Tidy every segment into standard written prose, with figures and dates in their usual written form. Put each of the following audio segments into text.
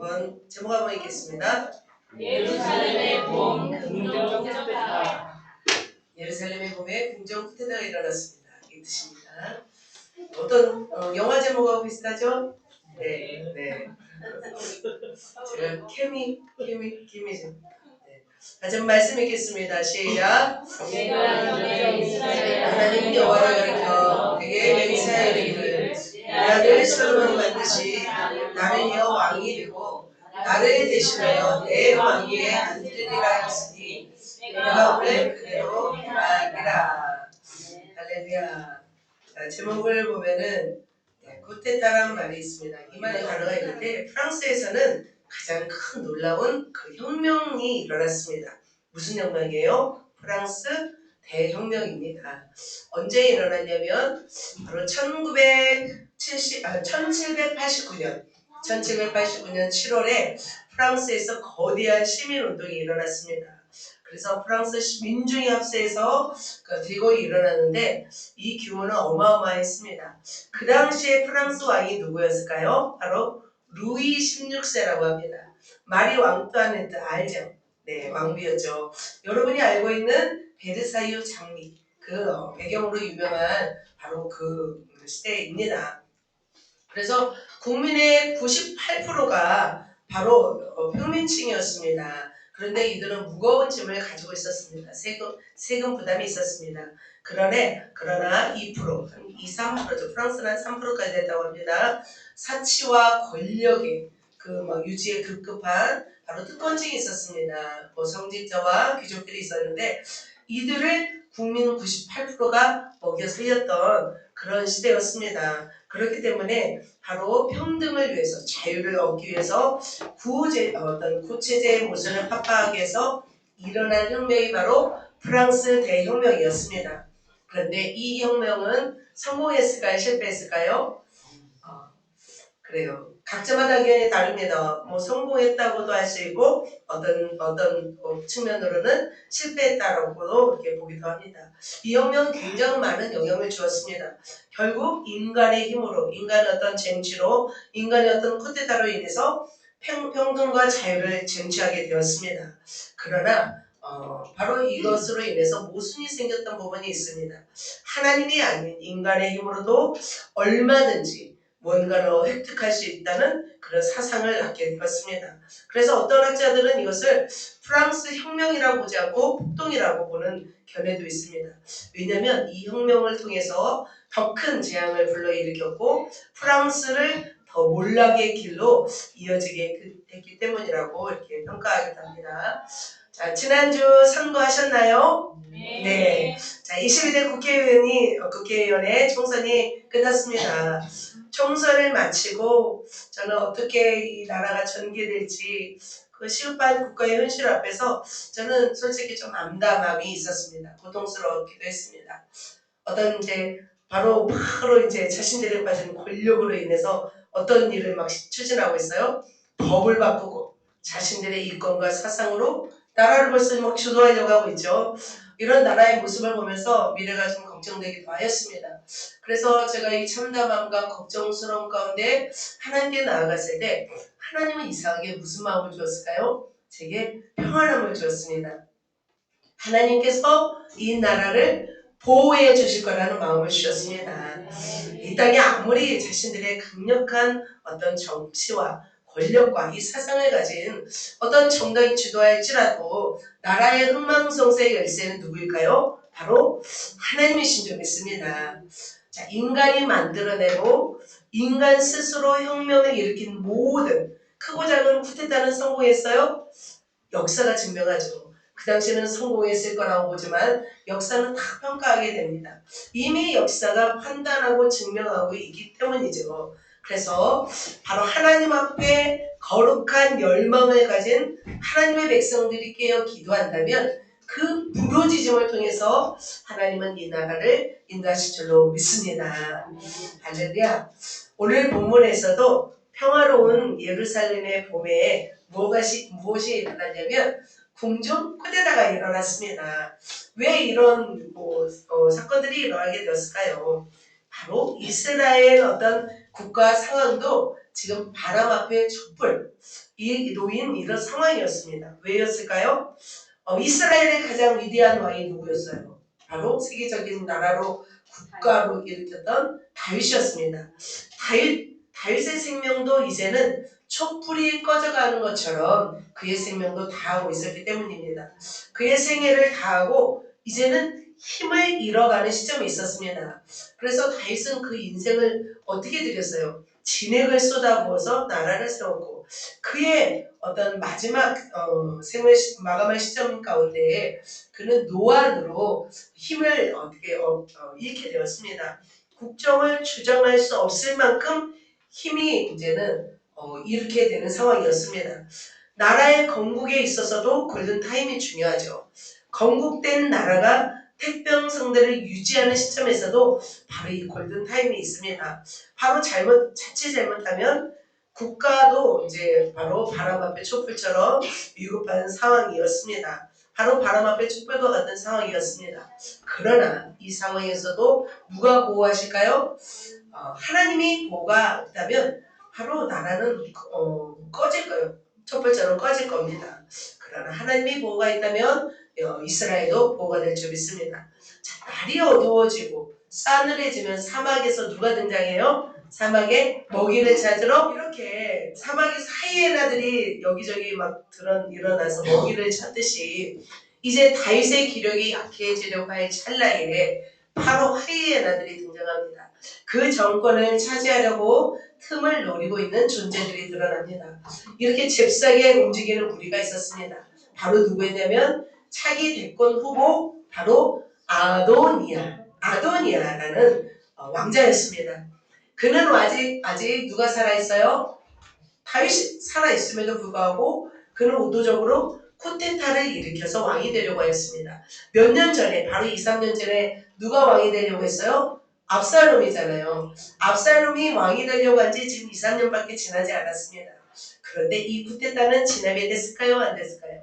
한번 제목 한번 읽겠습니다. 예루살렘의 봄 긍정 뜻하다. 예루살렘의 봄에 긍정 뜻하다가 일어났습니다. 이 뜻입니다. 어떤 영화 제목하고 비슷하죠? 네, 네. 제가 케미죠. 네. 다시 한번 말씀 읽겠습니다. 시작. 하나님 여호와를 가리켜 그에게 맹세하여 이르기를 내 아들 솔로몬이 반드시 나를 이어 왕이 되고 나를 대신하여 내 왕위에 앉으리라 했으니 내가 원래 그대로 행하리라. 할렐루야. 자, 제목을 보면은 쿠데타라는 말이 있습니다. 이 말의 단어가 있는데 프랑스에서는 가장 큰 놀라운 그 혁명이 일어났습니다. 무슨 혁명이에요? 프랑스 대혁명입니다. 언제 일어났냐면 바로 1789년 7월에 프랑스에서 거대한 시민운동이 일어났습니다. 그래서 프랑스 민중이 합세해서 대거이 일어났는데 이 규모는 어마어마했습니다. 그 당시에 프랑스 왕이 누구였을까요? 바로 루이 16세라고 합니다. 마리 왕뚜아네트 알죠? 네, 왕비였죠. 여러분이 알고 있는 베르사유 장미 그 배경으로 유명한 바로 그 시대입니다. 그래서 국민의 98%가 바로 평민층이었습니다. 그런데 이들은 무거운 짐을 가지고 있었습니다. 세금 부담이 있었습니다. 그러나 2%, 3%죠. 프랑스는 3%까지 됐다고 합니다. 사치와 권력의 유지에 급급한 바로 특권층이 있었습니다. 성직자와 귀족들이 있었는데 이들을 국민 98%가 먹여 살렸던 그런 시대였습니다. 그렇기 때문에 바로 평등을 위해서 자유를 얻기 위해서 구체제의 모순을 파파하기 위해서 일어난 혁명이 바로 프랑스 대혁명이었습니다. 그런데 이 혁명은 성공했을까요? 실패했을까요? 그래요. 각자마다 의견이 다릅니다. 성공했다고도 할 수 있고 어떤 측면으로는 실패했다라고도 이렇게 보기도 합니다. 이 혁명은 굉장히 많은 영향을 주었습니다. 결국 인간의 힘으로, 인간의 어떤 쟁취로, 인간의 어떤 쿠데타로 인해서 평등과 자유를 쟁취하게 되었습니다. 그러나 바로 이것으로 인해서 모순이 생겼던 부분이 있습니다. 하나님이 아닌 인간의 힘으로도 얼마든지 뭔가를 획득할 수 있다는 그런 사상을 갖게 되었습니다. 그래서 어떤 학자들은 이것을 프랑스 혁명이라고 보지 않고 폭동이라고 보는 견해도 있습니다. 왜냐하면 이 혁명을 통해서 더 큰 재앙을 불러일으켰고 프랑스를 더 몰락의 길로 이어지게 했기 때문이라고 이렇게 평가하기도 합니다. 자, 지난주 선거하셨나요? 네. 자, 22대 국회의원의 총선이 끝났습니다. 총선을 마치고 저는 어떻게 이 나라가 전개될지 그 시급한 국가의 현실 앞에서 저는 솔직히 좀 암담함이 있었습니다. 고통스러웠기도 했습니다. 바로 자신들이 가진 권력으로 인해서 어떤 일을 막 추진하고 있어요. 법을 바꾸고 자신들의 이권과 사상으로 나라를 벌써 막 주도하려고 하고 있죠. 이런 나라의 모습을 보면서 미래가 좀 걱정되기도 하였습니다. 그래서 제가 이 참담함과 걱정스러움 가운데 하나님께 나아갔을 때 하나님은 이상하게 무슨 마음을 주었을까요? 제게 평안함을 주었습니다. 하나님께서 이 나라를 보호해 주실 거라는 마음을 주셨습니다. 이 땅에 아무리 자신들의 강력한 어떤 정치와 권력과 이 사상을 가진 어떤 정당이 주도할지라도 나라의 흥망성쇠의 열쇠는 누구일까요? 바로 하나님이신 줄 믿습니다. 자, 인간이 만들어내고 인간 스스로 혁명을 일으킨 모든 크고 작은 쿠데타는 성공했어요? 역사가 증명하죠. 그 당시에는 성공했을 거라고 보지만 역사는 다 평가하게 됩니다. 이미 역사가 판단하고 증명하고 있기 때문이죠. 그래서 바로 하나님 앞에 거룩한 열망을 가진 하나님의 백성들이 깨어 기도한다면 그 부르짖음을 통해서 하나님은 이 나라를 인도하실 줄로 믿습니다. 할렐루야. 오늘 본문에서도 평화로운 예루살렘의 봄에 무엇이 일어나냐면 궁중 쿠데타가 일어났습니다. 왜 이런 사건들이 일어나게 되었을까요? 바로 이스라엘 어떤 국가 상황도 지금 바람 앞에 촛불, 이 놓인 이런 상황이었습니다. 왜였을까요? 이스라엘의 가장 위대한 왕이 누구였어요? 바로 세계적인 나라로 국가로 일으켰던 다윗이었습니다. 다윗의 생명도 이제는 촛불이 꺼져가는 것처럼 그의 생명도 다하고 있었기 때문입니다. 그의 생애를 다하고 이제는 힘을 잃어가는 시점이 있었습니다. 그래서 다윗은 그 인생을 어떻게 드렸어요? 진액을 쏟아부어서 나라를 세웠고 그의 어떤 마지막 생을 마감할 시점 가운데 그는 노안으로 힘을 어떻게 잃게 되었습니다. 국정을 추정할 수 없을 만큼 힘이 이제는 잃게 되는 상황이었습니다. 나라의 건국에 있어서도 골든타임이 중요하죠. 건국된 나라가 태평성대를 유지하는 시점에서도 바로 이 골든타임이 있습니다. 바로 자칫 잘못하면 국가도 이제 바로 바람 앞에 촛불처럼 위급한 상황이었습니다. 바로 바람 앞에 촛불과 같은 상황이었습니다. 그러나 이 상황에서도 누가 보호하실까요? 하나님이 보호가 있다면 바로 나라는 꺼질 거예요. 촛불처럼 꺼질 겁니다. 그러나 하나님이 보호가 있다면 이스라엘도 보호가 될 줄 믿습니다. 자, 날이 어두워지고 싸늘해지면 사막에서 누가 등장해요? 사막에 먹이를 찾으러 이렇게 사막에서 하이에나들이 여기저기 막 일어나서 먹이를 찾듯이 이제 다윗의 기력이 약해지려고 할 찰나에 바로 하이에나들이 등장합니다. 그 정권을 차지하려고 틈을 노리고 있는 존재들이 드러납니다. 이렇게 잽싸게 움직이는 무리가 있었습니다. 바로 누구였냐면 차기 대권 후보 바로 아도니아라는 왕자였습니다. 그는 아직 누가 살아있어요? 다윗이 살아있음에도 불구하고 그는 의도적으로 쿠데타를 일으켜서 왕이 되려고 했습니다. 몇 년 전에 바로 2, 3년 전에 누가 왕이 되려고 했어요? 압살롬이잖아요. 압살롬이 왕이 되려고 한 지 지금 2, 3년밖에 지나지 않았습니다. 그런데 이 쿠데타는 진압이 됐을까요? 안 됐을까요?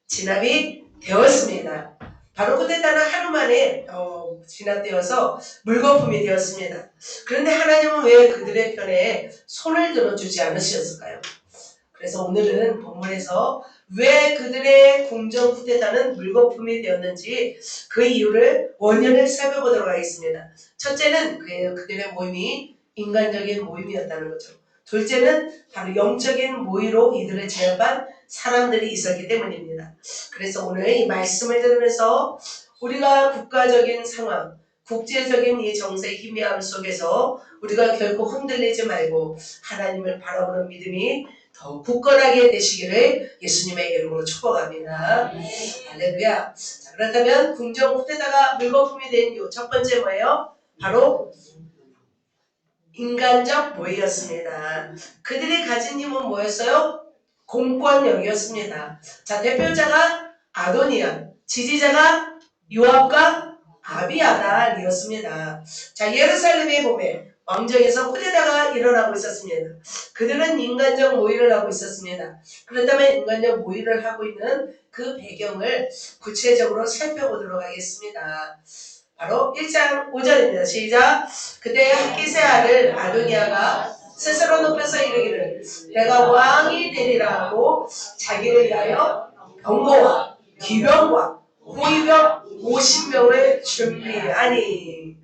진압이 되었습니다. 바로 쿠데타는 하루 만에 진압되어서 물거품이 되었습니다. 그런데 하나님은 왜 그들의 편에 손을 들어주지 않으셨을까요? 그래서 오늘은 본문에서 왜 그들의 궁정 쿠데타는 물거품이 되었는지 그 이유를 원인을 살펴보도록 하겠습니다. 첫째는 그들의 모임이 인간적인 모임이었다는 거죠. 둘째는 바로 영적인 모의로 이들을 제압한 사람들이 있었기 때문입니다. 그래서 오늘 이 말씀을 들으면서 우리가 국가적인 상황, 국제적인 이 정세의 희미함 속에서 우리가 결코 흔들리지 말고 하나님을 바라보는 믿음이 더 굳건하게 되시기를 예수님의 이름으로 축복합니다. 할렐루야. 자, 그렇다면 궁정 쿠데타가 물거품이 된 이유 첫 번째 뭐예요? 바로 인간적 모의였습니다. 그들이 가진 힘은 뭐였어요? 공권력이었습니다. 자, 대표자가 아도니아, 지지자가 요압과 아비아달이었습니다. 자, 예루살렘에 보면 왕정에서 쿠데타가 일어나고 있었습니다. 그들은 인간적 모의를 하고 있었습니다. 그렇다면 인간적 모의를 하고 있는 그 배경을 구체적으로 살펴보도록 하겠습니다. 바로 1장 5절입니다. 시작! 그때 학기세 아들 아도니아가 스스로 높여서 이르기를 내가 왕이 되리라 하고 자기를 위하여 병거와 기병과 호위병 50명을 준비하니.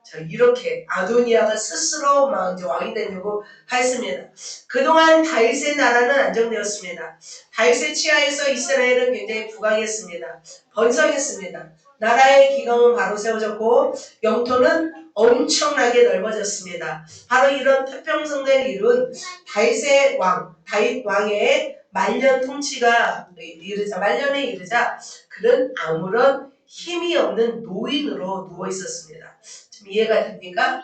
자, 이렇게 아도니아가 스스로 막 이제 왕이 되려고 했습니다. 그동안 다윗의 나라는 안정되었습니다. 다윗의 치하에서 이스라엘은 굉장히 부강했습니다. 번성했습니다. 나라의 기강은 바로 세워졌고 영토는 엄청나게 넓어졌습니다. 바로 이런 태평성대를 이룬 다윗 왕의 말년 통치가 말년에 이르자 그는 아무런 힘이 없는 노인으로 누워 있었습니다. 좀 이해가 됩니까?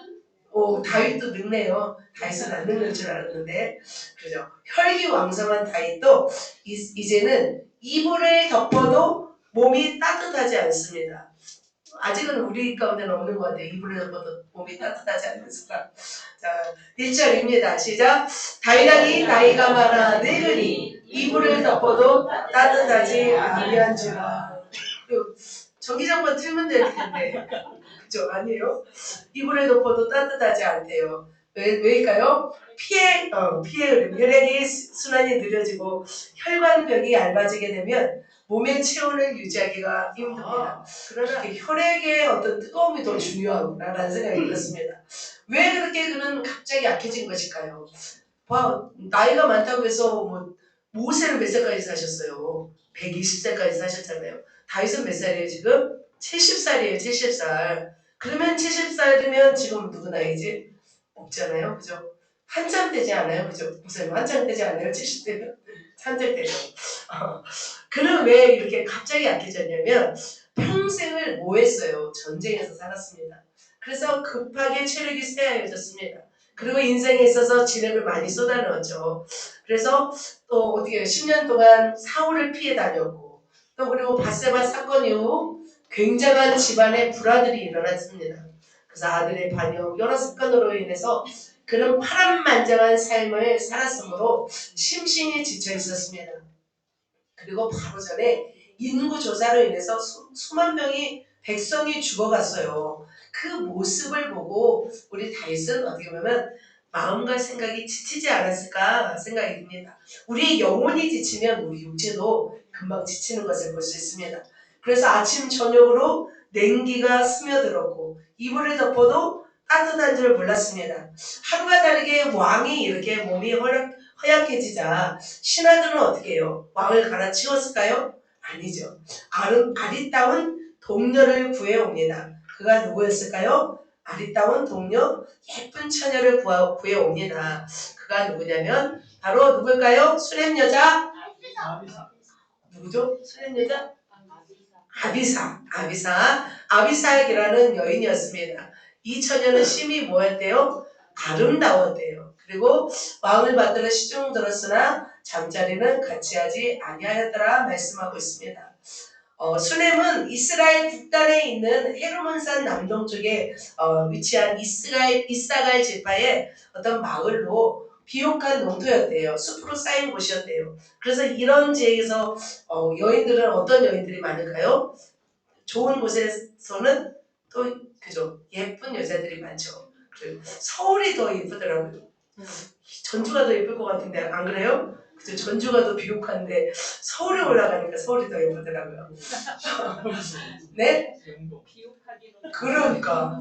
다윗도 늙네요. 다윗은 안 늙는 줄 알았는데 그죠? 혈기왕성한 다윗도 이제는 이불을 덮어도 몸이 따뜻하지 않습니다. 아직은 우리 가운데는 없는 것 같아요. 이불을 덮어도 몸이 따뜻하지 않는 순간. 자, 1절입니다. 시작. 다윗왕이 나이가 많아 늙으니 이불을 덮어도 따뜻하지 아니한지라. 전기장판 틀면 될 텐데. 그죠? 아니에요? 이불을 덮어도 따뜻하지 않대요. 왜일까요? 피의 흐름, 혈액이 순환이 느려지고 혈관벽이 얇아지게 되면 몸의 체온을 유지하기가 힘듭니다. 그러나 혈액의 어떤 뜨거움이 더 중요하구나라는 생각이 들었습니다. 왜 그렇게 그는 갑자기 약해진 것일까요? 나이가 많다고 해서 모세는 몇 살까지 사셨어요? 120살까지 사셨잖아요. 다윗은 몇 살이에요 지금? 70살이에요 70살. 그러면 70살이면 지금 누구 나이지? 없잖아요 그죠? 한참 되지 않아요 그죠? 목사님 한참 되지 않아요? 70대면? 한참 되죠. 그는 왜 이렇게 갑자기 약해졌냐면 평생을 뭐 했어요? 전쟁에서 살았습니다. 그래서 급하게 체력이 쇠하여졌습니다. 그리고 인생에 있어서 진액을 많이 쏟아넣었죠. 그래서 또 어떻게 10년 동안 사울을 피해 다녔고 또 그리고 바세바 사건 이후 굉장한 집안의 불화들이 일어났습니다. 그래서 아들의 반역 여러 사건으로 인해서 그는 파란만장한 삶을 살았으므로 심신이 지쳐 있었습니다. 그리고 바로 전에 인구 조사로 인해서 수만 명이 백성이 죽어갔어요. 그 모습을 보고 우리 다윗은 어떻게 보면 마음과 생각이 지치지 않았을까 생각이 듭니다. 우리의 영혼이 지치면 우리 육체도 금방 지치는 것을 볼 수 있습니다. 그래서 아침 저녁으로 냉기가 스며들었고 이불을 덮어도 따뜻한 줄 몰랐습니다. 하루가 다르게 왕이 이렇게 몸이 허약해지자 신하들은 어떻게 해요? 왕을 갈아치웠을까요? 아니죠. 아리따운 동료를 구해옵니다. 그가 누구였을까요? 아리따운 동료, 예쁜 처녀를 구해옵니다. 그가 누구냐면 바로 누굴까요? 수렘 여자? 누구죠? 수렘 여자? 아비사이라는 여인이었습니다. 이 처녀는 심히 뭐였대요? 아름다웠대요. 그리고 왕을 받들어 시중 들었으나 잠자리는 같이 하지 아니하였더라 말씀하고 있습니다. 수넴은 이스라엘 북단에 있는 헤르몬산 남동쪽에 위치한 이사갈 지파의 어떤 마을로 비옥한 농토였대요. 숲으로 쌓인 곳이었대요. 그래서 이런 지역에서 여인들은 어떤 여인들이 많을까요? 좋은 곳에서는 또 그죠 예쁜 여자들이 많죠. 그리고 서울이 더 예쁘더라고요. 전주가 더 예쁠 것 같은데 안 그래요? 그죠? 전주가 더 비옥한데 서울에 올라가니까 서울이 더 예쁘더라고요. 네? 그러니까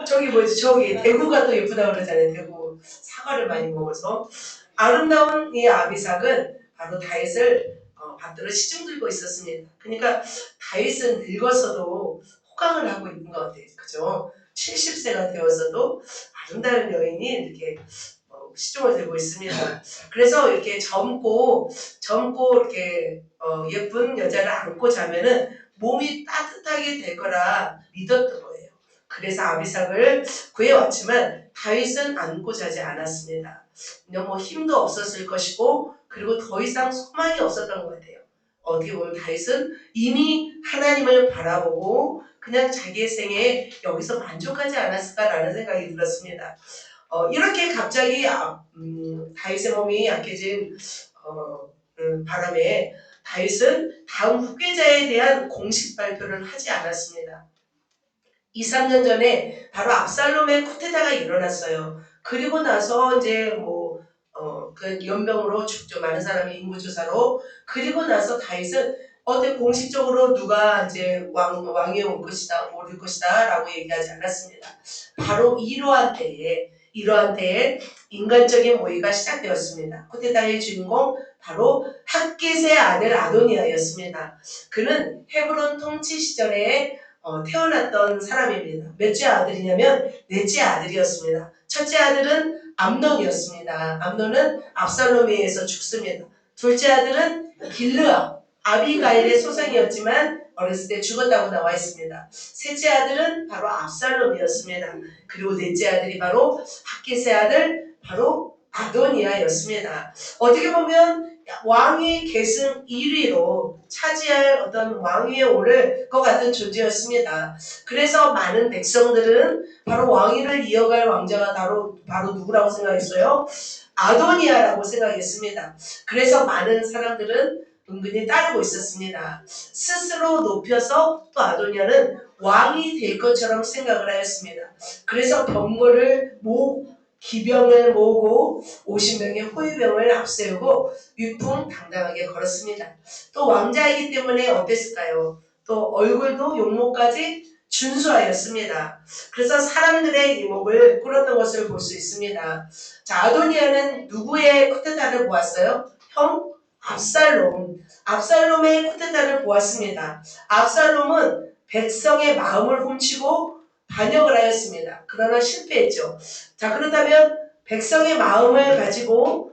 저기 뭐지 저기 대구가 더 예쁘다고 그러잖아요. 대구 사과를 많이 먹어서 아름다운 이 아비삭은 바로 다윗을 받들어 시중 들고 있었습니다. 그러니까 다윗은 늙어서도 호강을 하고 있는 것 같아요. 그죠? 70세가 되어서도 아름다운 여인이 이렇게 시중을 들고 있습니다. 그래서 이렇게 젊고 이렇게 예쁜 여자를 안고 자면은 몸이 따뜻하게 될 거라 믿었던 거예요. 그래서 아비삭을 구해왔지만 다윗은 안고 자지 않았습니다. 너무 힘도 없었을 것이고 그리고 더 이상 소망이 없었던 것 같아요. 어떻게 보면 다윗은 이미 하나님을 바라보고 그냥 자기의 생에 여기서 만족하지 않았을까라는 생각이 들었습니다. 이렇게 갑자기 다윗의 몸이 약해진 바람에 다윗은 다음 후계자에 대한 공식 발표를 하지 않았습니다. 2, 3년 전에 바로 압살롬의 쿠데타가 일어났어요. 그리고 나서 이제 그 연병으로 죽죠. 많은 사람이 인구조사로. 그리고 나서 다윗은 어떻게 공식적으로 누가 이제 왕이 올 것이다, 오를 것이다 라고 얘기하지 않았습니다. 바로 이러한 때에 인간적인 모의가 시작되었습니다. 쿠데타의 주인공 바로 핫깃의 아들 아도니아였습니다. 그는 헤브론 통치 시절에 태어났던 사람입니다. 몇째 아들이냐면 넷째 아들이었습니다. 첫째 아들은 암논이었습니다. 암논은 압살롬에 의해서 죽습니다. 둘째 아들은 길르아, 아비가일의 소생이었지만 어렸을 때 죽었다고 나와 있습니다. 셋째 아들은 바로 압살롬이었습니다. 그리고 넷째 아들이 바로 핫깃의 아들 바로 아도니아였습니다. 어떻게 보면 왕위 계승 1위로 차지할 어떤 왕위에 오를 것 같은 존재였습니다. 그래서 많은 백성들은 바로 왕위를 이어갈 왕자가 바로 누구라고 생각했어요? 아도니아라고 생각했습니다. 그래서 많은 사람들은 은근히 따르고 있었습니다. 스스로 높여서 또 아도니아는 왕이 될 것처럼 생각을 하였습니다. 그래서 병거를 기병을 모으고 50명의 호위병을 앞세우고 위풍당당하게 걸었습니다. 또 왕자이기 때문에 어땠을까요? 또 얼굴도 용모까지 준수하였습니다. 그래서 사람들의 이목을 끌었던 것을 볼 수 있습니다. 자, 아도니아는 누구의 쿠데타를 보았어요? 형 압살롬. 압살롬의 쿠데타를 보았습니다. 압살롬은 백성의 마음을 훔치고 반역을 하였습니다. 그러나 실패했죠. 자, 그렇다면 백성의 마음을 가지고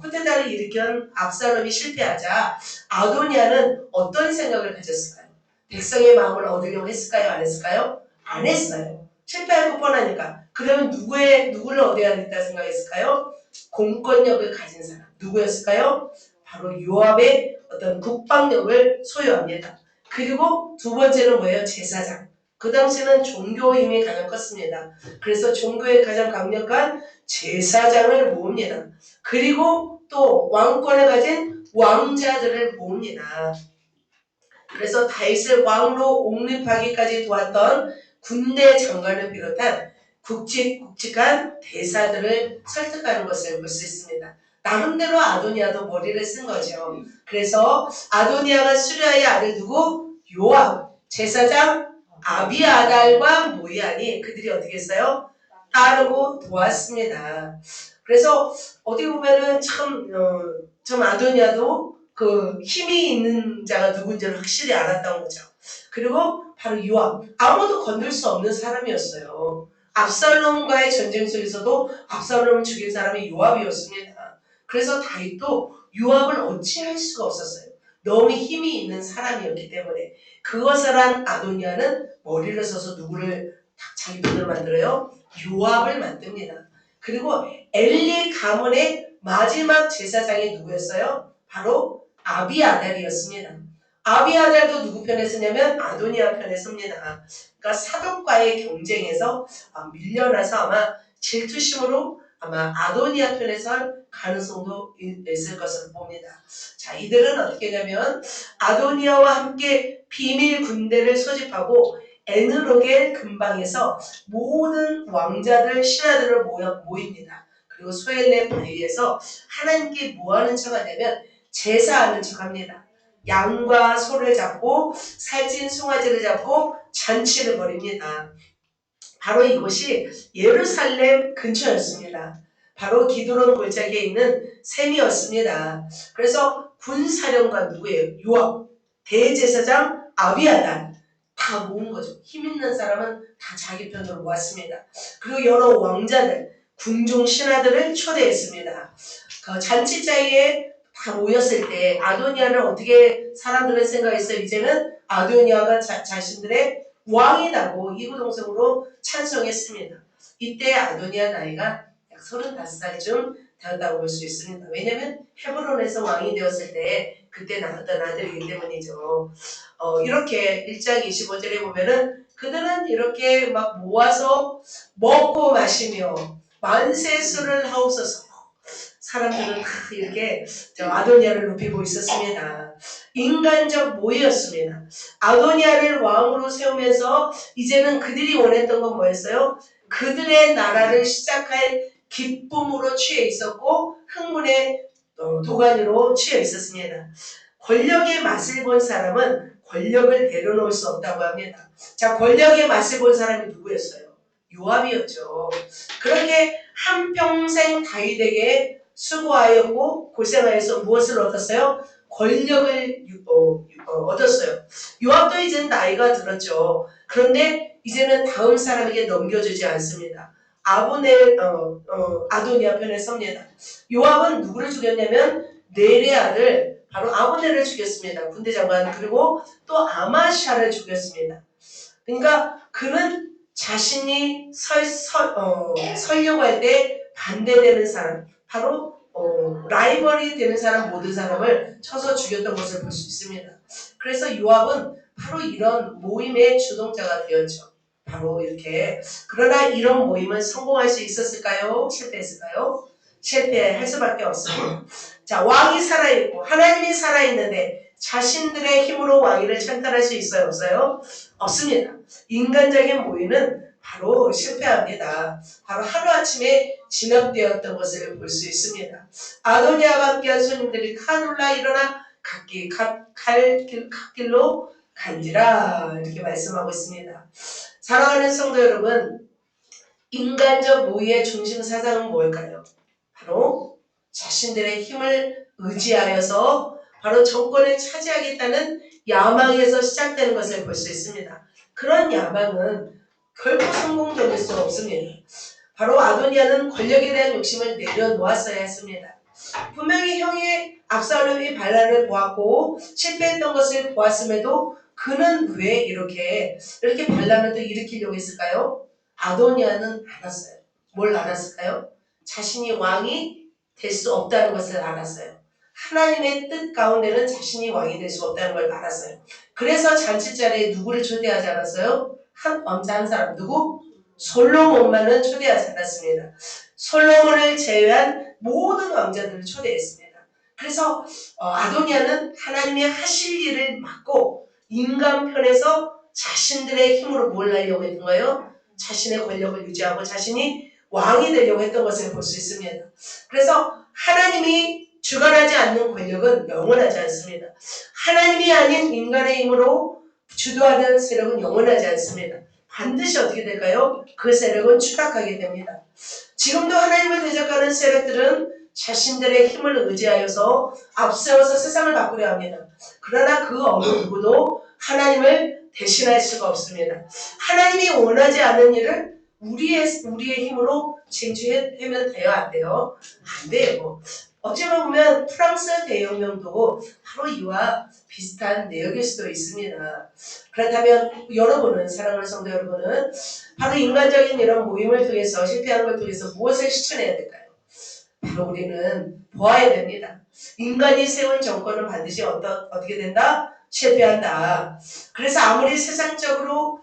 쿠데타를 일으킨 압살롬이 실패하자 아도니아는 어떤 생각을 가졌을까요? 백성의 마음을 얻으려고 했을까요? 안 했을까요? 안 했어요. 실패할 것 뻔하니까. 그러면 누구를 얻어야겠다 생각했을까요? 공권력을 가진 사람. 누구였을까요? 바로 요압의 어떤 국방력을 소유합니다. 그리고 두 번째는 뭐예요? 제사장. 그 당시는 종교 힘이 가장 컸습니다. 그래서 종교에 가장 강력한 제사장을 모읍니다. 그리고 또 왕권을 가진 왕자들을 모읍니다. 그래서 다윗을 왕으로 옹립하기까지 도왔던 군대 장관을 비롯한 굵직굵직한 대사들을 설득하는 것을 볼 수 있습니다. 나름대로 아도니아도 머리를 쓴 거죠. 그래서 아도니아가 수리아의 아들 누구? 요압, 제사장 아비아달과 모이아니 그들이 어떻게 했어요? 따르고 도왔습니다. 그래서 어떻게 보면은 참 아도니아도 그 힘이 있는 자가 누군지를 확실히 알았던 거죠. 그리고 바로 요압, 아무도 건들 수 없는 사람이었어요. 압살롬과의 전쟁 속에서도 압살롬을 죽인 사람이 요압이었습니다. 그래서 다윗도 요압을 어찌할 수가 없었어요. 너무 힘이 있는 사람이었기 때문에. 그것을 한 아도니아는 머리를 써서 누구를 자기 편으로 만들어요? 요압을 만듭니다. 그리고 엘리 가문의 마지막 제사장이 누구였어요? 바로 아비아달이었습니다. 아비아달도 누구 편에 서냐면 아도니아 편에 섭니다. 그러니까 사독과의 경쟁에서 밀려나서 아마 질투심으로 아마 아도니아 편에 설 가능성도 있을 것으로 봅니다. 자, 이들은 어떻게 하냐면 아도니아와 함께 비밀 군대를 소집하고 에느로겔 근방에서 모든 왕자들, 신하들을 모입니다. 그리고 소엘레 바위에서 하나님께 뭐하는 척 하냐면 제사하는 척 합니다. 양과 소를 잡고 살찐 송아지를 잡고 잔치를 벌입니다. 바로 이곳이 예루살렘 근처였습니다. 바로 기드론 골짜기에 있는 셈이었습니다. 그래서 군사령관 누구예요? 요압, 대제사장 아비아달 다 모은 거죠. 힘 있는 사람은 다 자기 편으로 모았습니다. 그리고 여러 왕자들, 궁중 신하들을 초대했습니다. 그 잔치자리에 다 모였을 때 아도니아를 어떻게 사람들은 생각했어요? 이제는 아도니아가 자신들의 왕이라고 이구동성으로 찬송했습니다. 이때 아도니아 나이가 약 35살쯤 되었다고 볼 수 있습니다. 왜냐하면 헤브론에서 왕이 되었을 때 그때 낳았던 아들이기 때문이죠. 이렇게 1장 25절에 보면은 그들은 이렇게 막 모아서 먹고 마시며 만세술을 하옵소서. 사람들은 다 이렇게 아도니아를 높이고 있었습니다. 인간적 모의였습니다. 아도니아를 왕으로 세우면서 이제는 그들이 원했던 건 뭐였어요? 그들의 나라를 시작할 기쁨으로 취해 있었고 흥분의 도가니로 취해 있었습니다. 권력의 맛을 본 사람은 권력을 내려놓을 수 없다고 합니다. 자, 권력의 맛을 본 사람이 누구였어요? 요압이었죠. 그렇게 한평생 다윗에게 수고하였고 고생하여서 무엇을 얻었어요? 권력을 얻었어요. 요압도 이제는 나이가 들었죠. 그런데 이제는 다음 사람에게 넘겨주지 않습니다. 아도니아 편에 섭니다. 요압은 누구를 죽였냐면 넬의 아들 바로 아브넬을 죽였습니다. 군대 장관. 그리고 또 아마샤를 죽였습니다. 그러니까 그는 자신이 설려고 할 때 반대되는 사람, 바로 라이벌이 되는 사람 모든 사람을 쳐서 죽였던 것을 볼 수 있습니다. 그래서 요압은 바로 이런 모임의 주동자가 되었죠. 바로 이렇게. 그러나 이런 모임은 성공할 수 있었을까요? 실패했을까요? 실패할 수밖에 없어요. 자, 왕이 살아있고 하나님이 살아있는데 자신들의 힘으로 왕위를 찬탈할 수 있어요? 없어요? 없습니다. 인간적인 모의는 바로 실패합니다. 바로 하루아침에 진압되었던 것을 볼 수 있습니다. 아도니아와 함께한 손님들이 카놀라 일어나 갓길로 간지라 이렇게 말씀하고 있습니다. 사랑하는 성도 여러분, 인간적 모의의 중심 사상은 뭘까요? 바로 자신들의 힘을 의지하여서 바로 정권을 차지하겠다는 야망에서 시작되는 것을 볼 수 있습니다. 그런 야망은 결코 성공적일 수 없습니다. 바로 아도니아는 권력에 대한 욕심을 내려놓았어야 했습니다. 분명히 형이 압살롬이 반란을 보았고 실패했던 것을 보았음에도 그는 왜 이렇게 반란을 또 일으키려고 했을까요? 아도니아는 알았어요. 뭘 알았을까요? 자신이 왕이 될 수 없다는 것을 알았어요. 하나님의 뜻 가운데는 자신이 왕이 될 수 없다는 걸 알았어요. 그래서 잔치 자리에 누구를 초대하지 않았어요? 한 왕자 한 사람. 누구? 솔로몬만은 초대하지 않았습니다. 솔로몬을 제외한 모든 왕자들을 초대했습니다. 그래서 아도니아는 하나님이 하실 일을 맡고 인간 편에서 자신들의 힘으로 뭘 하려고 했던 거예요? 자신의 권력을 유지하고 자신이 왕이 되려고 했던 것을 볼 수 있습니다. 그래서 하나님이 주관하지 않는 권력은 영원하지 않습니다. 하나님이 아닌 인간의 힘으로 주도하는 세력은 영원하지 않습니다. 반드시 어떻게 될까요? 그 세력은 추락하게 됩니다. 지금도 하나님을 대적하는 세력들은 자신들의 힘을 의지하여서 앞세워서 세상을 바꾸려 합니다. 그러나 그 어느 누구도 하나님을 대신할 수가 없습니다. 하나님이 원하지 않는 일을 우리의 힘으로 쟁취하면 돼요? 안 돼요? 안 돼요. 어찌 보면 프랑스 대혁명도 바로 이와 비슷한 내용일 수도 있습니다. 그렇다면 여러분은, 사랑하는 성도 여러분은 바로 인간적인 이런 모임을 통해서 실패하는 걸 통해서 무엇을 실천해야 될까요? 바로 우리는 보아야 됩니다. 인간이 세운 정권은 반드시 어떻게 된다? 실패한다. 그래서 아무리 세상적으로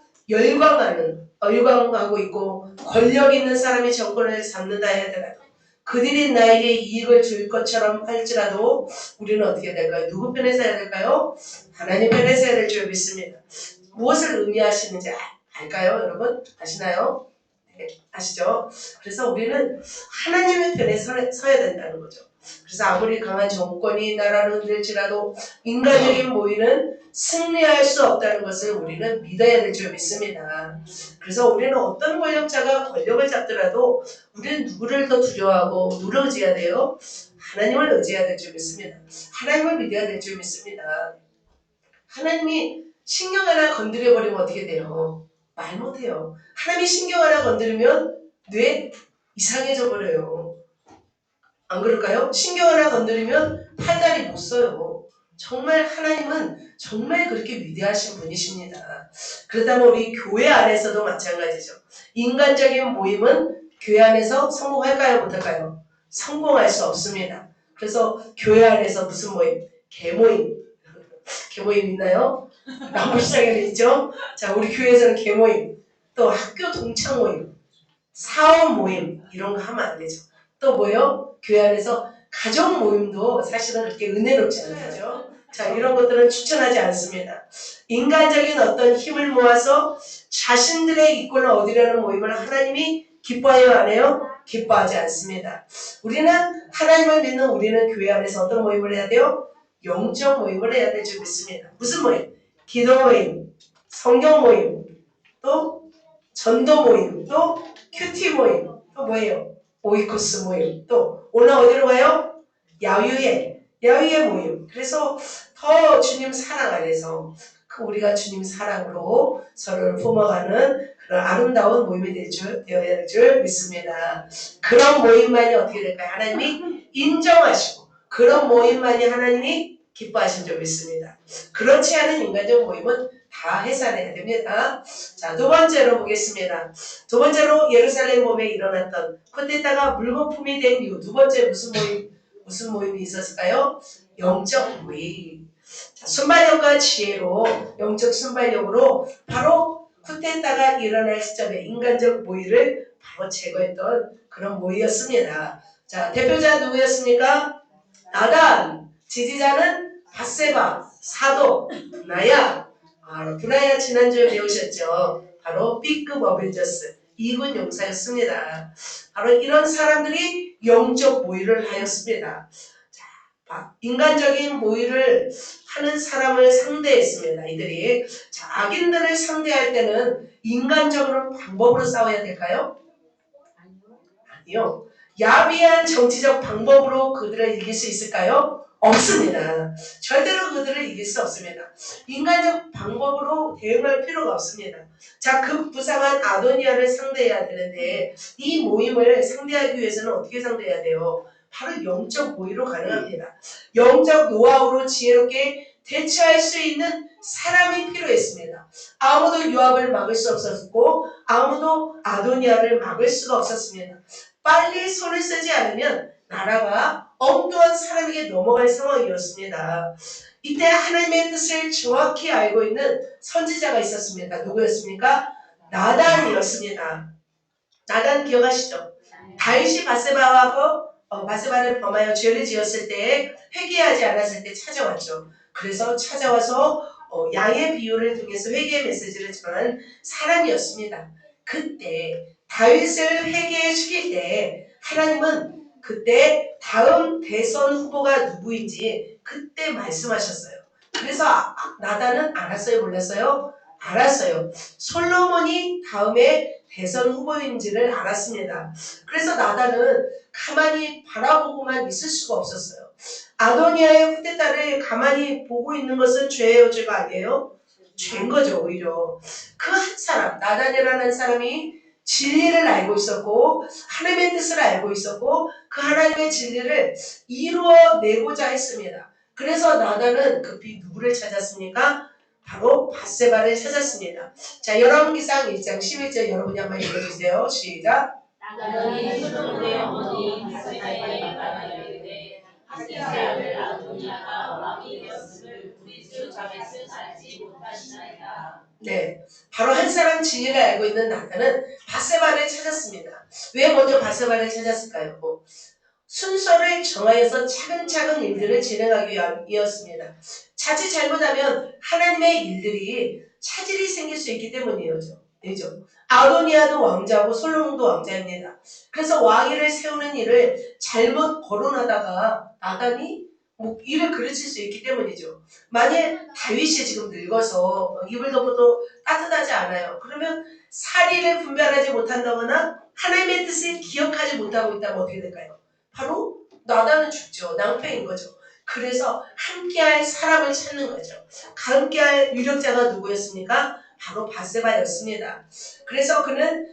열광하고 있고 권력 있는 사람이 정권을 잡는다 하더라도 그들이 나에게 이익을 줄 것처럼 할지라도 우리는 어떻게 될까요? 누구 편에 서야 될까요? 하나님 편에 서야 될 줄 믿습니다. 무엇을 의미하시는지 알까요, 여러분? 아시나요? 네, 아시죠? 그래서 우리는 하나님의 편에 서야 된다는 거죠. 그래서 아무리 강한 정권이 나라를 흔들지라도 인간적인 모의는 승리할 수 없다는 것을 우리는 믿어야 될 줄 믿습니다. 그래서 우리는 어떤 권력자가 권력을 잡더라도 우리는 누구를 더 두려워하고 누구를 의지해야 돼요? 하나님을 의지해야 될 줄 믿습니다. 하나님을 믿어야 될 줄 믿습니다. 하나님이 신경 하나 건드려버리면 어떻게 돼요? 말 못해요. 하나님이 신경 하나 건드리면 뇌 이상해져 버려요. 안 그럴까요? 신경 하나 건드리면 팔다리 못 써요. 정말 하나님은 정말 그렇게 위대하신 분이십니다. 그렇다면 우리 교회 안에서도 마찬가지죠. 인간적인 모임은 교회 안에서 성공할까요? 못할까요? 성공할 수 없습니다. 그래서 교회 안에서 무슨 모임? 개모임. 개모임 있나요? 남부시장에도 있죠? 자, 우리 교회에서는 개모임, 또 학교 동창 모임, 사업 모임, 이런 거 하면 안 되죠. 또 뭐요? 교회 안에서 가족 모임도 사실은 그렇게 은혜롭지 않죠. 자, 이런 것들은 추천하지 않습니다. 인간적인 어떤 힘을 모아서 자신들의 이권을 얻으려는 모임을 하나님이 기뻐해요, 안 해요? 기뻐하지 않습니다. 우리는 하나님을 믿는 우리는 교회 안에서 어떤 모임을 해야 돼요? 영적 모임을 해야 될 줄 믿습니다. 무슨 모임? 기도 모임, 성경 모임, 또 전도 모임, 또 큐티 모임, 또 뭐예요? 오이코스 모임, 또 오늘 어디로 가요? 야유회 모임. 그래서 더 주님 사랑 안에서 우리가 주님 사랑으로 서로를 품어가는 그런 아름다운 모임이 되어야 될 줄 믿습니다. 그런 모임만이 어떻게 될까요? 하나님이 인정하시고 그런 모임만이 하나님이 기뻐하신 줄 믿습니다. 그렇지 않은 인간적 모임은 다 해산해야 됩니다. 자, 두 번째로 보겠습니다. 두 번째로 예루살렘 몸에 일어났던 쿠데타가 물거품이 된 이후 두 번째 무슨 모임이 있었을까요? 영적 모임. 자, 순발력과 지혜로 영적 순발력으로 바로 쿠데타가 일어날 시점에 인간적 모의를 바로 제거했던 그런 모의였습니다. 자, 대표자 누구였습니까? 나단, 지지자는 밧세바, 사도, 분하야. 분하야 지난주에 배우셨죠? 바로 B급 어벤져스, 2군 용사였습니다. 바로 이런 사람들이 영적 모의를 하였습니다. 자, 인간적인 모의를 하는 사람을 상대했습니다. 이들이. 자, 악인들을 상대할 때는 인간적으로 방법으로 싸워야 될까요? 아니요. 야비한 정치적 방법으로 그들을 이길 수 있을까요? 없습니다. 절대로 그들을 이길 수 없습니다. 인간적 방법으로 대응할 필요가 없습니다. 자, 그 부상한 아도니아를 상대해야 되는데 이 모임을 상대하기 위해서는 어떻게 상대해야 돼요? 바로 영적 모의로 가능합니다. 영적 노하우로 지혜롭게 대처할 수 있는 사람이 필요했습니다. 아무도 요압을 막을 수 없었고 아무도 아도니아를 막을 수가 없었습니다. 빨리 손을 쓰지 않으면 나라가 엉뚱한 사람에게 넘어갈 상황이었습니다. 이때 하나님의 뜻을 정확히 알고 있는 선지자가 있었습니다. 누구였습니까? 나단이었습니다. 나단 기억하시죠? 다윗이 바세바를 범하여 죄를 지었을 때 회개하지 않았을 때 찾아왔죠. 그래서 찾아와서 양의 비유를 통해서 회개의 메시지를 전한 사람이었습니다. 그때 다윗을 회개시킬 때 하나님은 그때 다음 대선 후보가 누구인지 그때 말씀하셨어요. 그래서 나단은 알았어요? 몰랐어요? 알았어요. 솔로몬이 다음에 대선 후보인지를 알았습니다. 그래서 나단은 가만히 바라보고만 있을 수가 없었어요. 아도니아의 후대딸을 가만히 보고 있는 것은 죄예요, 죄가 아니에요? 죄인 거죠, 오히려. 그 한 사람, 나단이라는 한 사람이 진리를 알고 있었고 하나님의 뜻을 알고 있었고 그 하나님의 진리를 이루어내고자 했습니다. 그래서 나단은 급히 누구를 찾았습니까? 바로 밧세바를 찾았습니다. 자, 열왕기상 1장 11절 여러분이 한번 읽어주세요. 시작. 나단이 솔로몬의 어머니 밧세바에게 말하였는데 밧세바를 아도니아가 왕이 되었음을 우리 주 다윗은 알지 못하시나이다. 네, 바로 한 사람 진리를 알고 있는 나단은 밧세바를 찾았습니다. 왜 먼저 밧세바를 찾았을까요? 순서를 정하여서 차근차근 일들을 진행하기 위함이었습니다. 자칫 잘못하면 하나님의 일들이 차질이 생길 수 있기 때문이죠. 아도니아도 왕자고 솔로몬도 왕자입니다. 그래서 왕위를 세우는 일을 잘못 거론하다가 나단이 일을 그르칠 수 있기 때문이죠. 만약 다윗이 지금 늙어서 이불 덮어도 따뜻하지 않아요. 그러면 사리를 분별하지 못한다거나 하나님의 뜻을 기억하지 못하고 있다면 어떻게 될까요? 바로 나단은 죽죠. 낭패인 거죠. 그래서 함께할 사람을 찾는 거죠. 함께할 유력자가 누구였습니까? 바로 밧세바였습니다. 그래서 그는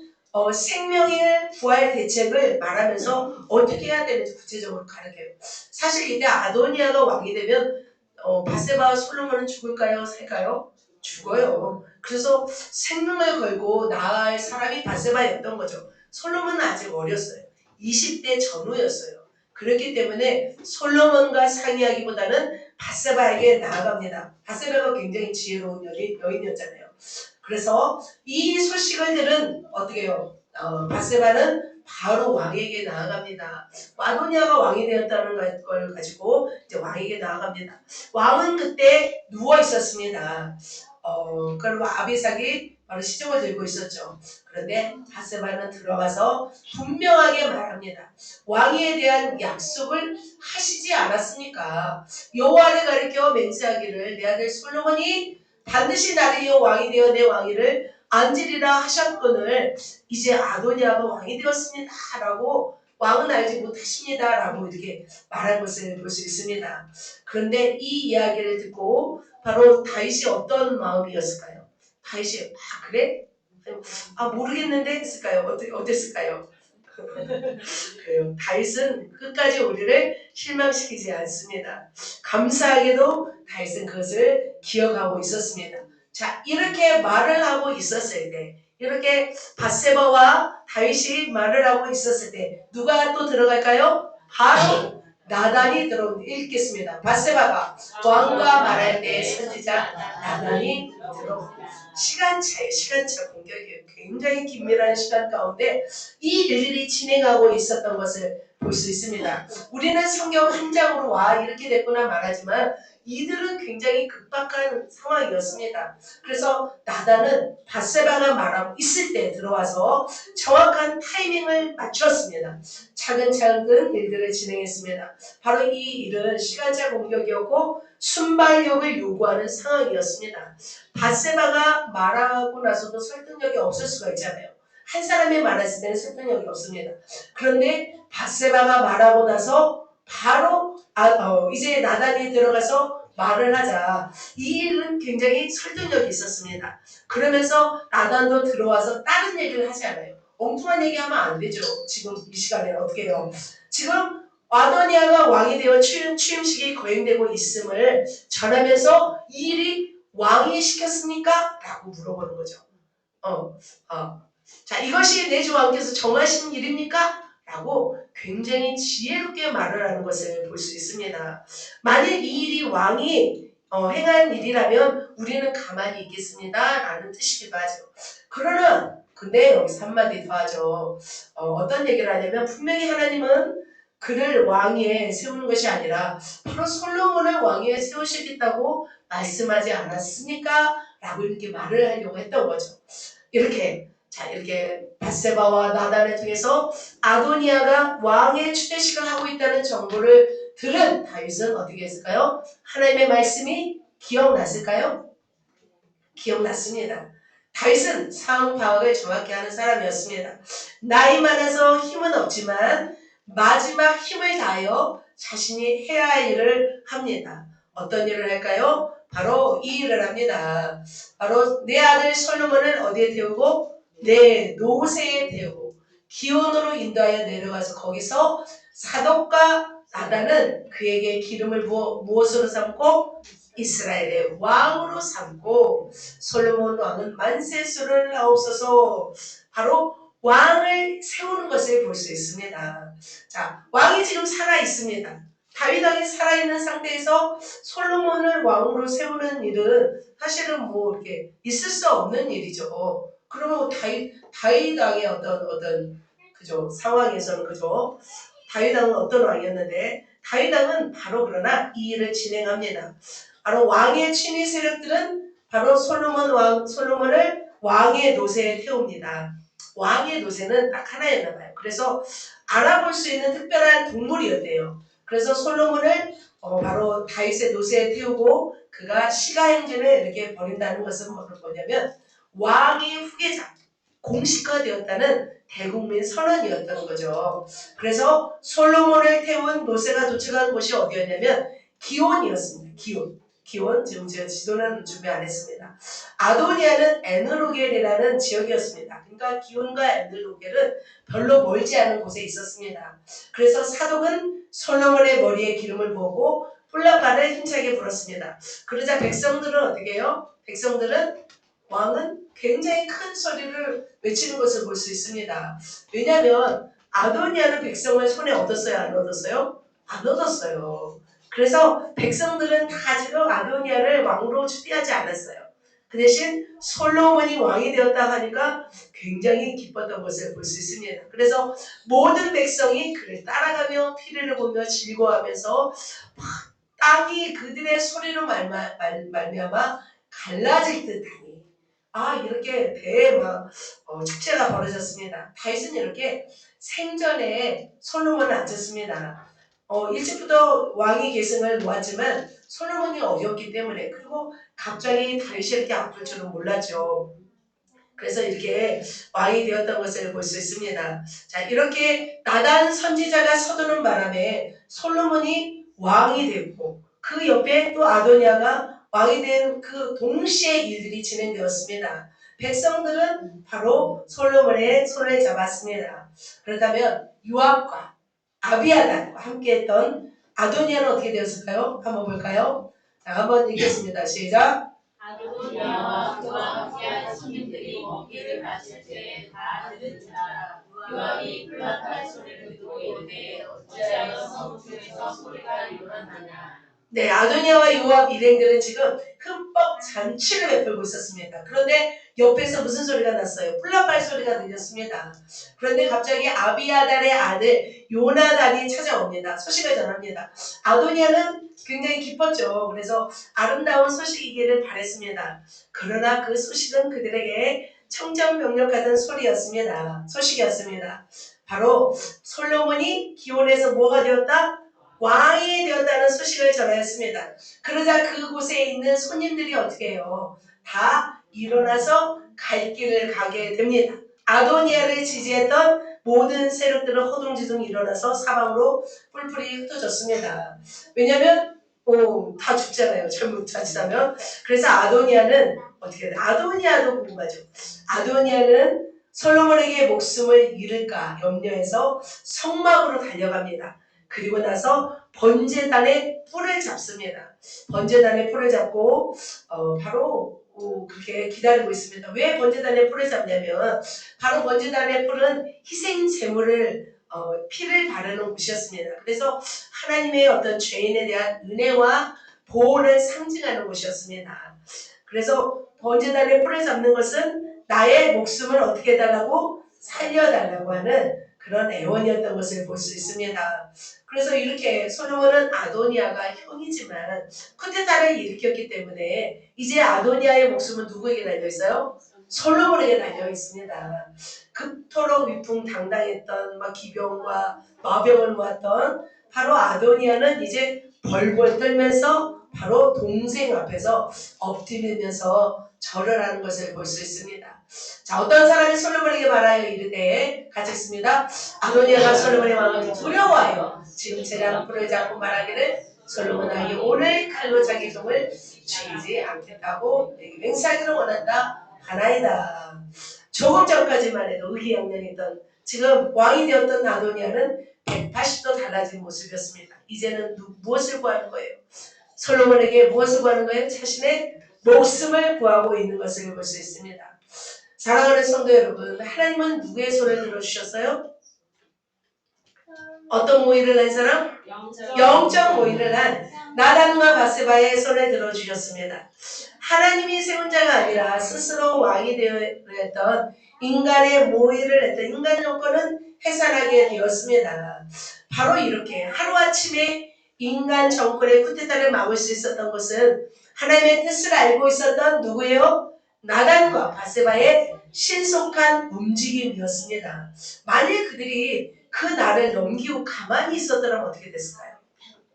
생명의 부활 대책을 말하면서 어떻게 해야 되는지 구체적으로 가르쳐요. 사실 이때 아도니아가 왕이 되면 밧세바와 솔로몬은 죽을까요? 살까요? 죽어요. 그래서 생명을 걸고 나아갈 사람이 밧세바였던 거죠. 솔로몬은 아직 어렸어요. 20대 전후였어요. 그렇기 때문에 솔로몬과 상의하기보다는 밧세바에게 나아갑니다. 밧세바가 굉장히 지혜로운 여인이었잖아요. 그래서 이 소식을 들은 어떻게 해요? 밧세바는 바로 왕에게 나아갑니다. 아도니아가 왕이 되었다는 걸 가지고 이제 왕에게 나아갑니다. 왕은 그때 누워 있었습니다. 그리고 아비삭이 바로 시종을 들고 있었죠. 그런데 밧세바는 들어가서 분명하게 말합니다. 왕위에 대한 약속을 하시지 않았습니까? 여호와를 가리켜 맹세하기를 내 아들 솔로몬이 반드시 나를 이어 왕이 되어 내 왕위를 앉으리라 하셨거늘 이제 아도니아가 왕이 되었습니다. 라고 왕은 알지 못하십니다. 라고 이렇게 말한 것을 볼 수 있습니다. 그런데 이 이야기를 듣고 바로 다윗이 어떤 마음이었을까요? 다윗이 그래? 모르겠는데 했을까요? 어땠을까요? 그래요. 다윗은 끝까지 우리를 실망시키지 않습니다. 감사하게도 다윗은 그것을 기억하고 있었습니다. 자, 이렇게 말을 하고 있었을 때, 이렇게 밧세바와 다윗이 말을 하고 있었을 때 누가 또 들어갈까요? 바로 나단이 읽겠습니다. 밧세바가 왕과 말할 때 선지자 나단이 들어옵니다. 시간차 공격이에요. 굉장히 긴밀한 시간 가운데 이 일들이 진행하고 있었던 것을 볼 수 있습니다. 우리는 성경 한 장으로 와 이렇게 됐구나 말하지만 이들은 굉장히 급박한 상황이었습니다. 그래서 나단은 밧세바가 말하고 있을 때 들어와서 정확한 타이밍을 맞췄습니다. 차근차근 일들을 진행했습니다. 바로 이 일은 시간차 공격이었고 순발력을 요구하는 상황이었습니다. 밧세바가 말하고 나서도 설득력이 없을 수가 있잖아요. 한 사람이 말했을 때는 설득력이 없습니다. 그런데 밧세바가 말하고 나서 바로 이제 나단이 들어가서 말을 하자. 이 일은 굉장히 설득력이 있었습니다. 그러면서 나단도 들어와서 다른 얘기를 하지 않아요. 엉뚱한 얘기하면 안 되죠. 지금 이 시간에 어떻게 해요? 지금 아도니아가 왕이 되어 취임식이 거행되고 있음을 전하면서 이 일이 왕이 시켰습니까? 라고 물어보는 거죠. 자, 이것이 내 주 왕께서 정하신 일입니까? 라고 굉장히 지혜롭게 말을 하는 것을 볼 수 있습니다. 만일 이 일이 왕이 행한 일이라면 우리는 가만히 있겠습니다. 라는 뜻이기도 하죠. 그러나 근데 여기서 한마디 더 하죠. 어떤 얘기를 하냐면 분명히 하나님은 그를 왕위에 세우는 것이 아니라 바로 솔로몬을 왕위에 세우시겠다고 말씀하지 않았습니까? 라고 이렇게 말을 하려고 했던 거죠. 이렇게 밧세바와 나단을 통해서 아도니아가 왕의 추대식을 하고 있다는 정보를 들은 다윗은 어떻게 했을까요? 하나님의 말씀이 기억났을까요? 기억났습니다. 다윗은 상황 파악을 정확히 하는 사람이었습니다. 나이 많아서 힘은 없지만 마지막 힘을 다하여 자신이 해야 할 일을 합니다. 어떤 일을 할까요? 바로 이 일을 합니다. 바로 내 아들 솔로몬을 어디에 태우고 내 노새에 태우고 기온으로 인도하여 내려가서 거기서 사독과 나단은 그에게 기름을 부어 무엇으로 삼고 이스라엘의 왕으로 삼고 솔로몬 왕은 만세수를 하옵소서. 바로 왕을 세우는 것을 볼 수 있습니다. 자, 왕이 지금 살아 있습니다. 다윗 왕이 살아있는 상태에서 솔로몬을 왕으로 세우는 일은 사실은 뭐 이렇게 있을 수 없는 일이죠. 그러면 다윗 왕의 어떤 그죠 상황에서는 그죠 다윗 왕은 어떤 왕이었는데 다윗 왕은 바로 그러나 이 일을 진행합니다. 바로 왕의 친위 세력들은 바로 솔로몬을 왕의 노새에 태웁니다. 왕의 노새는 딱 하나였나 봐요. 그래서 알아볼 수 있는 특별한 동물이었대요. 그래서 솔로몬을 바로 다윗의 노새에 태우고 그가 시가행진을 이렇게 벌인다는 것은 뭐냐면 왕의 후계자, 공식화되었다는 대국민 선언이었던 거죠. 그래서 솔로몬을 태운 노새가 도착한 곳이 어디였냐면 기온이었습니다. 기온, 지금 제가 지도는 준비 안 했습니다. 아도니아는 에느로겔이라는 지역이었습니다. 그러니까 기온과 에느로겔은 별로 멀지 않은 곳에 있었습니다. 그래서 사독은 솔로몬의 머리에 기름을 부었고 뿔라파를 힘차게 불었습니다. 그러자 백성들은 어떻게 해요? 백성들은 왕은 굉장히 큰 소리를 외치는 것을 볼 수 있습니다. 왜냐하면 아도니아는 백성을 손에 얻었어요? 안 얻었어요? 안 얻었어요. 그래서 백성들은 다 지금 아도니아를 왕으로 추대하지 않았어요. 그 대신 솔로몬이 왕이 되었다 하니까 굉장히 기뻤던 것을 볼 수 있습니다. 그래서 모든 백성이 그를 따라가며 피를 보며 즐거워하면서 땅이 그들의 소리로 말미암아 갈라질 듯하니 이렇게 대막 축제가 벌어졌습니다. 다윗은 이렇게 생전에 솔로몬을 앉혔습니다. 일찍부터 왕위 계승을 놓았지만 솔로몬이 어렸기 때문에 그리고 갑자기 다윗이 이렇게 아플 줄은 몰랐죠. 그래서 이렇게 왕이 되었던 것을 볼 수 있습니다. 자, 이렇게 나단 선지자가 서두는 바람에 솔로몬이 왕이 됐고 그 옆에 또 아도니아가 왕이 된 그 동시에 일들이 진행되었습니다. 백성들은 바로 솔로몬의 손을 잡았습니다. 그렇다면 요압과 아비아달과 함께했던 아도니아는 어떻게 되었을까요? 한번 볼까요? 자, 한번 읽겠습니다. 시작. 아도니아와 그와 함께한 시민들이 먹기를 마실 때 다 들은지라 요압이 뿔라팔 소리를 듣고 이르되 어찌하여 성중에서 소리가 요란하냐. 네, 아도니아와 요압 일행들은 지금 흠뻑 잔치를 베풀고 있었습니다. 그런데 옆에서 무슨 소리가 났어요? 풀라팔 소리가 들렸습니다. 그런데 갑자기 아비아달의 아들 요나단이 찾아옵니다. 소식을 전합니다. 아도니아는 굉장히 기뻤죠. 그래서 아름다운 소식이기를 바랬습니다. 그러나 그 소식은 그들에게 청정병력하던 소식이었습니다. 바로 솔로몬이 기온에서 뭐가 되었다? 왕이 되었다는 소식을 전하였습니다. 그러자 그곳에 있는 손님들이 어떻게 해요? 다 일어나서 갈 길을 가게 됩니다. 아도니아를 지지했던 모든 세력들은 허둥지둥 일어나서 사방으로 뿔뿔이 흩어졌습니다. 왜냐하면 다 죽잖아요. 잘못 자칫하면. 그래서 아도니아는 어떻게 돼? 아도니아도 궁금하죠. 아도니아는 솔로몬에게 목숨을 잃을까 염려해서 성막으로 달려갑니다. 그리고 나서 번제단의 뿔을 잡습니다. 번제단의 뿔을 잡고 바로 그렇게 기다리고 있습니다. 왜 번제단의 뿔을 잡냐면 바로 번제단의 뿔은 희생 제물을 피를 바르는 곳이었습니다. 그래서 하나님의 어떤 죄인에 대한 은혜와 보호를 상징하는 곳이었습니다. 그래서 번제단의 뿔을 잡는 것은 나의 목숨을 어떻게 해달라고 살려달라고 하는 그런 애원이었던 것을 볼 수 있습니다. 그래서 이렇게 솔로몬은 아도니아가 형이지만 쿠데타를 일으켰기 때문에 이제 아도니아의 목숨은 누구에게 달려있어요? 솔로몬에게 달려있습니다. 그토록 위풍당당했던 기병과 마병을 모았던 바로 아도니아는 이제 벌벌 떨면서 바로 동생 앞에서 엎드리면서 절을 하는 것을 볼 수 있습니다. 자, 어떤 사람이 솔로몬에게 말하여 이르되 같이 읽습니다. 아도니아가 솔로몬의 왕을 두려워하여 지금 제랑 뿔을 잡고 말하기를 솔로몬아 이 오늘 칼로 자기 종을 죽이지 않겠다고 맹세하기를 원한다 하나이다. 조금 전까지만 해도 의기양양했던 지금 왕이 되었던 아도니아는 180도 달라진 모습이었습니다. 이제는 무엇을 구하는 거예요? 솔로몬에게 무엇을 구하는 거예요? 자신의 목숨을 구하고 있는 것을 볼 수 있습니다. 사랑하는 성도 여러분, 하나님은 누구의 손을 들어주셨어요? 어떤 모의를 한 사람? 영적 모의를 한 나단과 바세바의 손을 들어주셨습니다. 하나님이 세운 자가 아니라 스스로 왕이 되었던 인간의 모의를 했던 인간 정권은 해산하게 되었습니다. 바로 이렇게 하루아침에 인간 정권의 쿠데타를 막을 수 있었던 것은 하나님의 뜻을 알고 있었던 누구예요? 나단과 바세바의 신속한 움직임이었습니다. 만일 그들이 그 날을 넘기고 가만히 있었더라면 어떻게 됐을까요?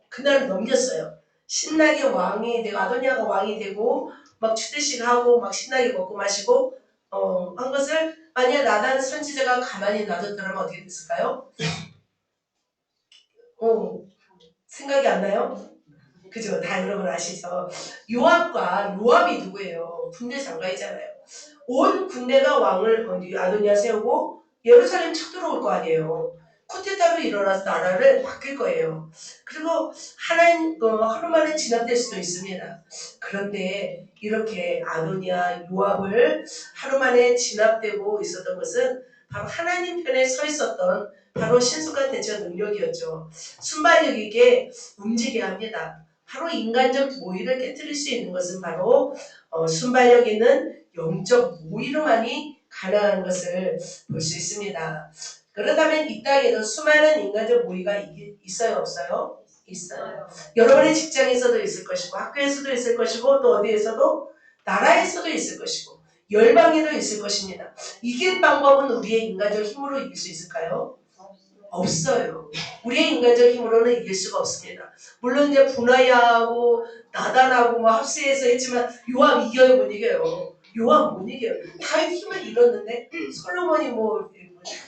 그날을 넘겼어요. 신나게 왕이 되고 아도니아가 왕이 되고 막 추대식 하고 막 신나게 먹고 마시고 한 것을 만약 나단 선지자가 가만히 놔뒀더라면 어떻게 됐을까요? 생각이 안 나요? 그죠? 다 여러분 아시죠? 요압이 누구예요? 군대 장관이잖아요. 온 군대가 왕을 아도니아 세우고 예루살렘 쳐들어올 거 아니에요. 쿠데타로 일어나서 나라를 바뀔 거예요. 그리고 하루 만에 진압될 수도 있습니다. 그런데 이렇게 아도니아 요압을 하루 만에 진압되고 있었던 것은 바로 하나님 편에 서 있었던 바로 신속한 대처 능력이었죠. 순발력 있게 움직여야 합니다. 바로 인간적 모의를 깨뜨릴 수 있는 것은 바로 순발력 있는 영적 모의로만이 가능한 것을 볼 수 있습니다. 그렇다면 이 땅에도 수많은 인간적 모의가 있어요, 없어요? 있어요. 여러분의 직장에서도 있을 것이고 학교에서도 있을 것이고 또 어디에서도 나라에서도 있을 것이고 열방에도 있을 것입니다. 이길 방법은 우리의 인간적 힘으로 이길 수 있을까요? 없어요. 우리의 인간적 힘으로는 이길 수가 없습니다. 물론 이제 분하야하고 나단하고 합세해서 했지만 요압 이겨요, 못 이겨요? 요압 못 이겨요. 다윗 힘을 잃었는데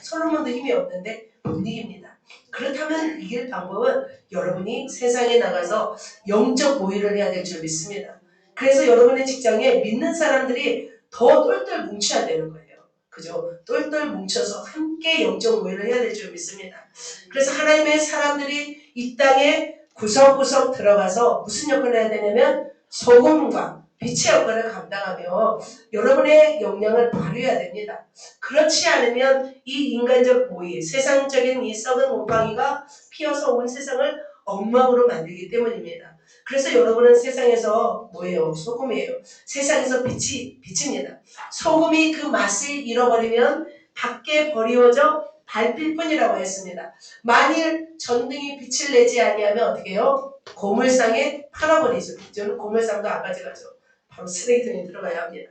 솔로몬도 힘이 없는데 못 이깁니다. 그렇다면 이길 방법은 여러분이 세상에 나가서 영적 모의를 해야 될 줄 믿습니다. 그래서 여러분의 직장에 믿는 사람들이 더 똘똘 뭉쳐야 되는 거예요. 그죠? 똘똘 뭉쳐서 함께 영적 모의를 해야 될 줄 믿습니다. 그래서 하나님의 사람들이 이 땅에 구석구석 들어가서 무슨 역할을 해야 되냐면 소금과 빛의 역할을 감당하며 여러분의 역량을 발휘해야 됩니다. 그렇지 않으면 이 인간적 모의, 세상적인 이 썩은 곰팡이가 피어서 온 세상을 엉망으로 만들기 때문입니다. 그래서 여러분은 세상에서 뭐예요? 소금이에요. 세상에서 빛입니다. 소금이 그 맛을 잃어버리면 밖에 버리워져 밟힐 뿐이라고 했습니다. 만일 전등이 빛을 내지 아니하면 어떻게 해요? 고물상에 팔아버리죠. 저는 고물상도 안 가져가죠. 바로 쓰레기통에 들어가야 합니다.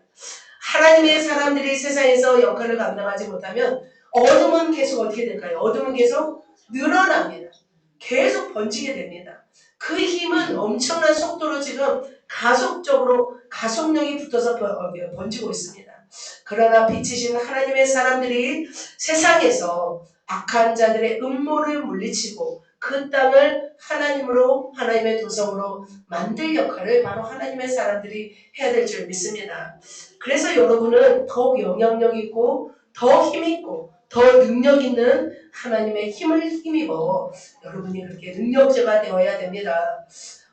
하나님의 사람들이 세상에서 역할을 감당하지 못하면 어둠은 계속 어떻게 될까요? 어둠은 계속 늘어납니다. 계속 번지게 됩니다. 그 힘은 엄청난 속도로 지금 가속력이 붙어서 번지고 있습니다. 그러나 빛이신 하나님의 사람들이 세상에서 악한 자들의 음모를 물리치고 그 땅을 하나님으로 하나님의 도성으로 만들 역할을 바로 하나님의 사람들이 해야 될 줄 믿습니다. 그래서 여러분은 더욱 영향력 있고 더 힘있고 더 능력 있는 하나님의 힘을 힘입어 여러분이 그렇게 능력자가 되어야 됩니다.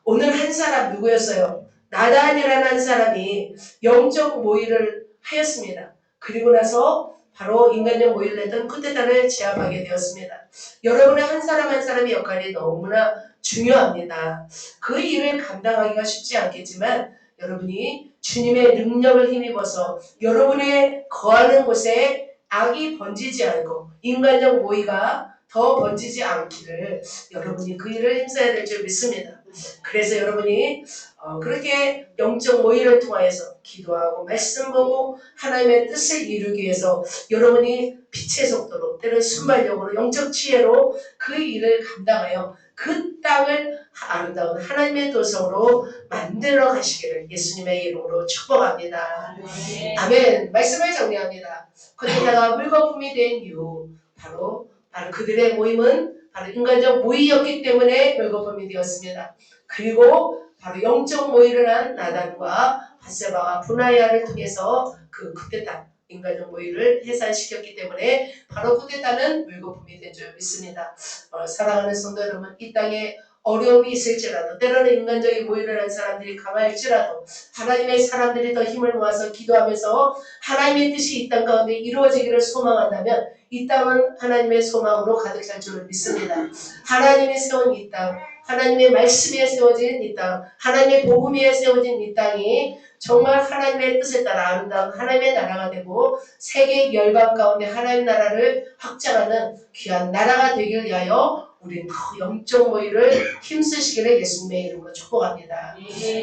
오늘 한 사람 누구였어요? 나단이라는 한 사람이 영적 모의를 하였습니다. 그리고 나서 바로 인간적 모의를 했던 쿠데타를 제압하게 되었습니다. 여러분의 한 사람 한 사람의 역할이 너무나 중요합니다. 그 일을 감당하기가 쉽지 않겠지만 여러분이 주님의 능력을 힘입어서 여러분의 거하는 곳에 악이 번지지 않고 인간적 모의가 더 번지지 않기를 여러분이 그 일을 힘써야 될 줄 믿습니다. 그래서 여러분이 그렇게 영적 모의를 통하여서 기도하고 말씀 보고 하나님의 뜻을 이루기 위해서 여러분이 빛의 속도로 때로는 순발력으로 영적 지혜로 그 일을 감당하여 그 땅을 아름다운 하나님의 도성으로 만들어 가시기를 예수님의 이름으로 축복합니다. 아멘. 말씀을 정리합니다. 그러다가 물거품이 된 이유 바로 그들의 모임은 바로 인간적 모의였기 때문에 물거품이 되었습니다. 그리고 바로 영적 모의를 한 나단과 밧세바와 분하야를 통해서 그 쿠데타 인간적 모의를 해산시켰기 때문에 바로 쿠데타는 물거품이 된 줄 믿습니다. 사랑하는 성도 여러분, 이 땅에 어려움이 있을지라도 때로는 인간적인 모의를 한 사람들이 강할지라도 하나님의 사람들이 더 힘을 모아서 기도하면서 하나님의 뜻이 이 땅 가운데 이루어지기를 소망한다면 이 땅은 하나님의 소망으로 가득 찰 줄 믿습니다. 하나님이 세운 이 땅, 하나님의 말씀에 세워진 이 땅, 하나님의 복음에 세워진 이 땅이 정말 하나님의 뜻에 따라 아름다운 하나님의 나라가 되고 세계 열방 가운데 하나님의 나라를 확장하는 귀한 나라가 되길 위하여 우리 영적 모의를 힘쓰시기를 예수님의 이름으로 축복합니다.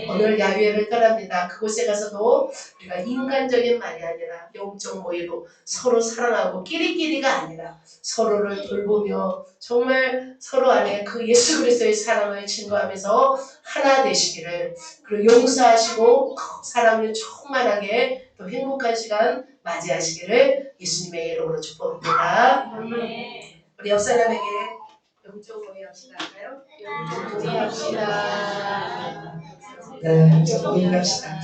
오늘 야외를 떠납니다. 그곳에 가서도 우리가 인간적인 말이 아니라 영적 모의로 서로 사랑하고 끼리끼리가 아니라 서로를 돌보며 정말 서로 안에 그 예수 그리스도의 사랑을 증거하면서 하나 되시기를 그리고 용서하시고 사랑을 충만하게 또 행복한 시간 맞이하시기를 예수님의 이름으로 축복합니다. 우리 옆 사람에게 영적 모의 합시다. 할까요? 영적 모의 합시다. 네, 영적 모의 합시다.